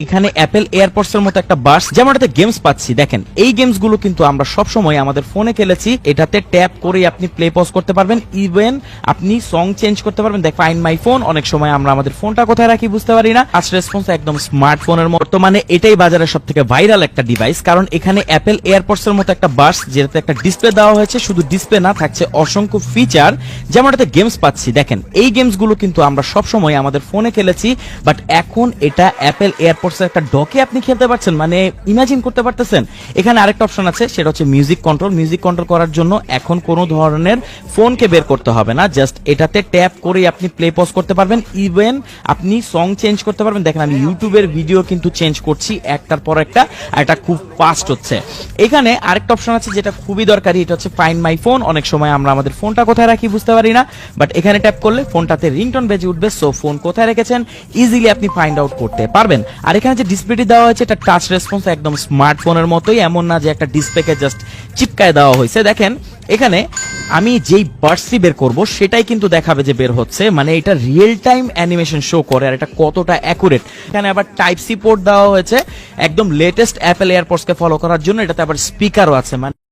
এখানে Apple AirPods এর মতো একটা বাস, যেমন এটাতে গেমস পাচ্ছি। দেখেন এই গেমস গুলো কিন্তু আমরা সব সময় আমাদের ফোনে খেলেছি। এটাতে ট্যাপ করে আপনি প্লে পজ করতে পারবেন, ইভেন আপনি সং চেঞ্জ করতে পারবেন। দেখ ফাইন্ড মাই ফোন, অনেক সময় আমরা আমাদের ফোনটা কোথায় রাখি বুঝতে পারি না। টাচ রেসপন্স একদম স্মার্টফোনের মতো, মানে এটাই বাজারের সবথেকে ভাইরাল একটা ডিভাইস, কারণ এখানে অ্যাপেল এয়ারপডস এর মতো একটা বাস, যেটাতে একটা ডিসপ্লে দেওয়া হয়েছে। শুধু ডিসপ্লে না, থাকছে অসংখ্য ফিচার, যেমন এটাতে গেমস পাচ্ছি। দেখেন এই গেমস গুলো কিন্তু আমরা সব সময় আমাদের ফোনে খেলেছি, বাট এখন এটা অ্যাপেল এয়ারপডস এর একটা ডকে আপনি খেলতে পারছেন। মানে ইমাজিন করতে পারতেছেন। এখানে আরেকটা অপশন আছে, সেটা হচ্ছে মিউজিক কন্ট্রোল। মিউজিক কন্ট্রোল করার জন্য এখন কোনো ধরনের ফোনকে বের করতে হবে না, জাস্ট এটাতে ট্যাপ করে আপনি প্লে পজ করতে পারবেন, ইভেন আপনি সং চেঞ্জ করতে পারবেন। দেখেন আমি ইউটিউবের ভিডিও কিন্তু চেঞ্জ করছি একটার পর একটা, আর এটা খুব ফাস্ট হচ্ছে। এখানে আরেকটা অপশন আছে যেটা খুবই দরকারি, এটা হচ্ছে ফাইন্ড মাই ফোন। অনেক সময় আমরা আমাদের ফোনটা কোথায় রাখি বুঝতে পারি না, বাট এখানে ট্যাপ করলে ফোনটাতে রিংটোন বেজে উঠবে। সো ফোন কোথায় রেখেছেন ইজিলি আপনি ফাইন্ড আউট করতে পারবেন। আর এখানে যে ডিসপ্লেটি দেওয়া হয়েছে এটা টাচ রেসপন্স একদম স্মার্টফোনের মতোই, এমন না যে একটা ডিসপ্লেকে জাস্ট চিপকায় দেওয়া হয়েছে। দেখেন এখানে আমি যেই বার্ডসটি বের করব সেটাই কিন্তু দেখাবে যে বের হচ্ছে, মানে এটা রিয়েল টাইম অ্যানিমেশন শো করে, আর এটা কতটা অ্যাকুরেট। এখানে আবার টাইপ সি পোর্ট দেওয়া হয়েছে একদম লেটেস্ট অ্যাপেল এয়ারপডস কে ফলো করার জন্য। এটাতে আবার স্পিকারও আছে। মানে